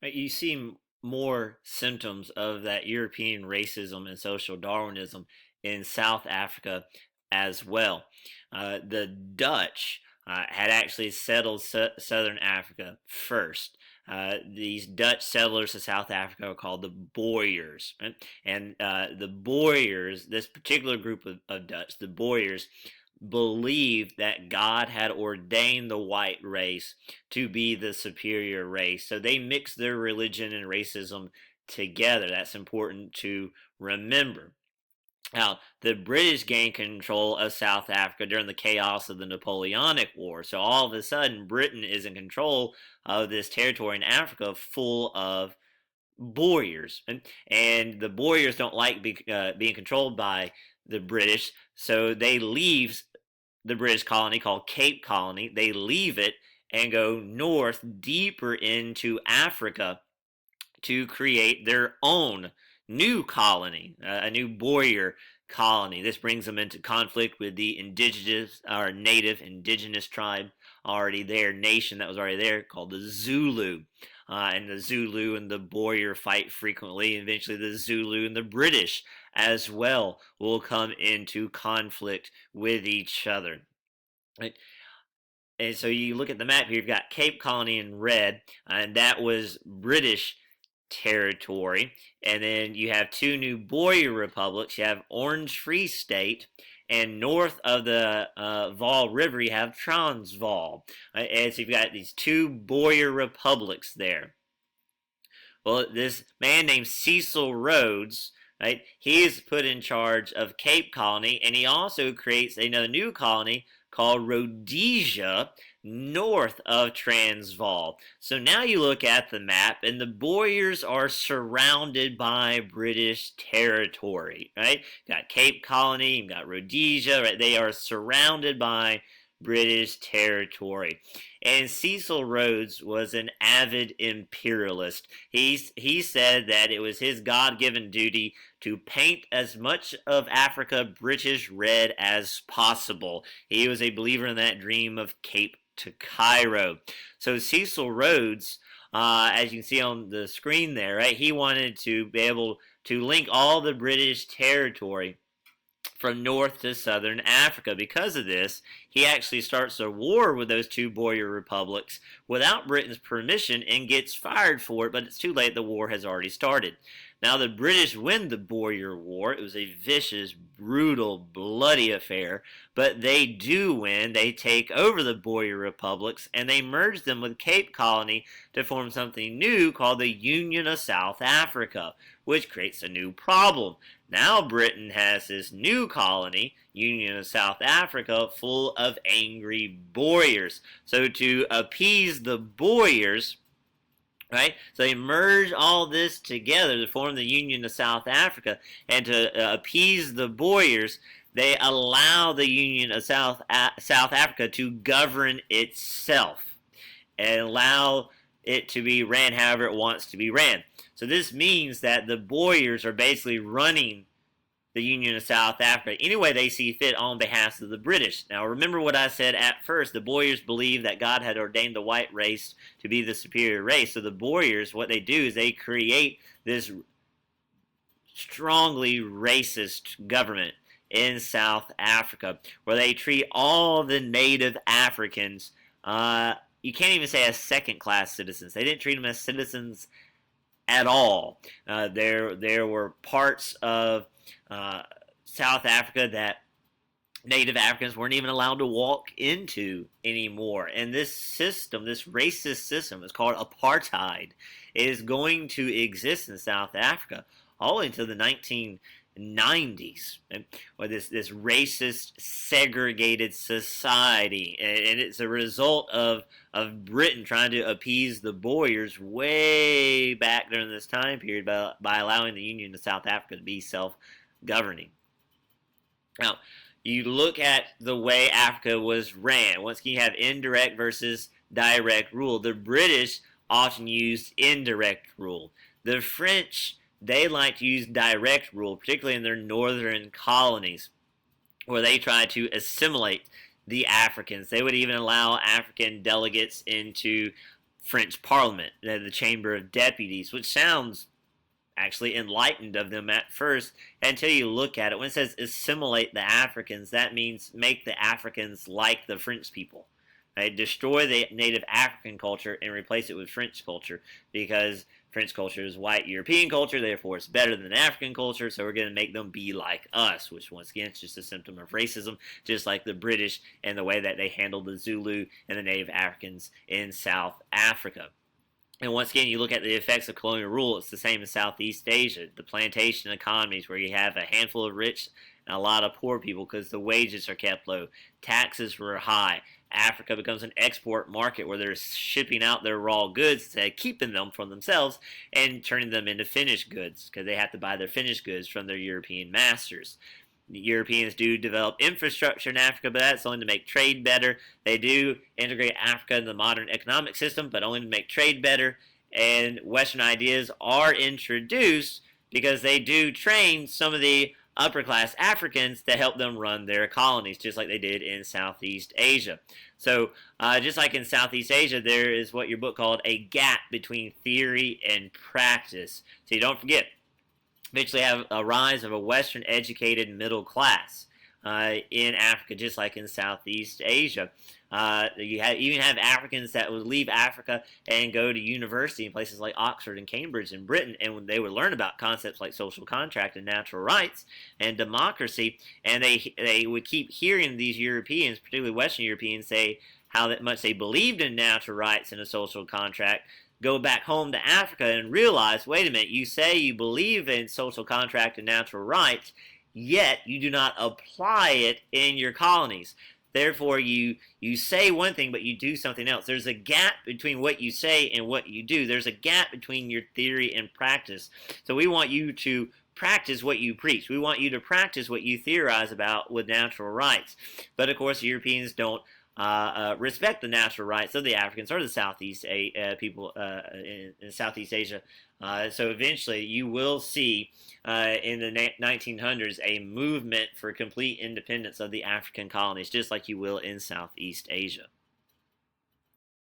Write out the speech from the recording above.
Right, you see more symptoms of that European racism and social Darwinism in South Africa as well. The Dutch had actually settled southern Africa first. These Dutch settlers of South Africa are called the Boyers. Right? And the Boyers, this particular group of Dutch, the Boyers, believed that God had ordained the white race to be the superior race. So they mixed their religion and racism together. That's important to remember. Now, the British gained control of South Africa during the chaos of the Napoleonic War. So all of a sudden, Britain is in control of this territory in Africa full of Boyers. And the Boyers don't like being controlled by the British, so they leave the British colony called Cape Colony. They leave it and go north deeper into Africa to create their own new colony, a new Boyer colony. This brings them into conflict with the indigenous or native indigenous tribe already there, nation that was already there called the Zulu. And the Zulu and the Boyer fight frequently. Eventually, the Zulu and the British as well will come into conflict with each other. Right? And so you look at the map here, you've got Cape Colony in red, and that was British territory. And then you have two new Boer republics. You have Orange Free State, and north of the Vaal River, you have Transvaal. And so you've got these two Boer republics there. Well, this man named Cecil Rhodes, right? He is put in charge of Cape Colony, and he also creates another new colony called Rhodesia north of Transvaal. So now you look at the map, and the Boyers are surrounded by British territory, right? You got Cape Colony, you got Rhodesia, right? They are surrounded by British territory. And Cecil Rhodes was an avid imperialist. He said that it was his God given duty to paint as much of Africa British red as possible. He was a believer in that dream of Cape to Cairo. So Cecil Rhodes, as you can see on the screen there, right, he wanted to be able to link all the British territory from North to Southern Africa. Because of this, he actually starts a war with those two Boer republics without Britain's permission and gets fired for it, but it's too late. The war has already started. Now, the British win the Boer War. It was a vicious, brutal, bloody affair, but they do win. They take over the Boer republics and they merge them with Cape Colony to form something new called the Union of South Africa, which creates a new problem. Now Britain has this new colony, Union of South Africa, full of angry Boers. So to appease the Boers, right? So they merge all this together to form the Union of South Africa, and to appease the Boers, they allow the Union of South Africa to govern itself and allow it to be ran however it wants to be ran. So this means that the Boyers are basically running the Union of South Africa any way they see fit on behalf of the British. Now remember what I said at first. The Boyers believed that God had ordained the white race to be the superior race. So the Boyers, what they do is they create this strongly racist government in South Africa where they treat all the native Africans, you can't even say as second class citizens. They didn't treat them as citizens at all. There were parts of South Africa that Native Africans weren't even allowed to walk into anymore. And this system, this racist system, is called apartheid, is going to exist in South Africa all into the 1990s, where this racist, segregated society, and it's a result of Britain trying to appease the Boyers way back during this time period by allowing the Union of South Africa to be self-governing. Now, you look at the way Africa was ran. Once again, you have indirect versus direct rule. The British often used indirect rule. The French, they like to use direct rule, particularly in their northern colonies, where they try to assimilate the Africans. They would even allow African delegates into French Parliament, the Chamber of Deputies, which sounds actually enlightened of them at first until you look at it. When it says assimilate the Africans, that means make the Africans like the French people. Right? Destroy the native African culture and replace it with French culture, because French culture is white European culture, therefore it's better than African culture, so we're going to make them be like us, which once again is just a symptom of racism, just like the British and the way that they handled the Zulu and the native Africans in South Africa. And once again, you look at the effects of colonial rule, it's the same in Southeast Asia. The plantation economies where you have a handful of rich and a lot of poor people because the wages are kept low. Taxes were high. Africa becomes an export market where they're shipping out their raw goods instead of keeping them for themselves and turning them into finished goods because they have to buy their finished goods from their European masters. The Europeans do develop infrastructure in Africa, but that's only to make trade better. They do integrate Africa into the modern economic system, but only to make trade better. And Western ideas are introduced because they do train some of the upper class Africans to help them run their colonies, just like they did in Southeast Asia. So, just like in Southeast Asia, there is what your book called a gap between theory and practice. So you don't forget, eventually have a rise of a Western educated middle class in Africa, just like in Southeast Asia. You even have Africans that would leave Africa and go to university in places like Oxford and Cambridge in Britain, and when they would learn about concepts like social contract and natural rights and democracy, and they would keep hearing these Europeans, particularly Western Europeans, say how much they believed in natural rights and a social contract, go back home to Africa and realize, wait a minute, you say you believe in social contract and natural rights, yet you do not apply it in your colonies. Therefore, you say one thing, but you do something else. There's a gap between what you say and what you do. There's a gap between your theory and practice. So we want you to practice what you preach. We want you to practice what you theorize about with natural rights. But of course, Europeans don't respect the natural rights of the Africans or the Southeast people in Southeast Asia. So eventually you will see in the 1900s a movement for complete independence of the African colonies, just like you will in Southeast Asia.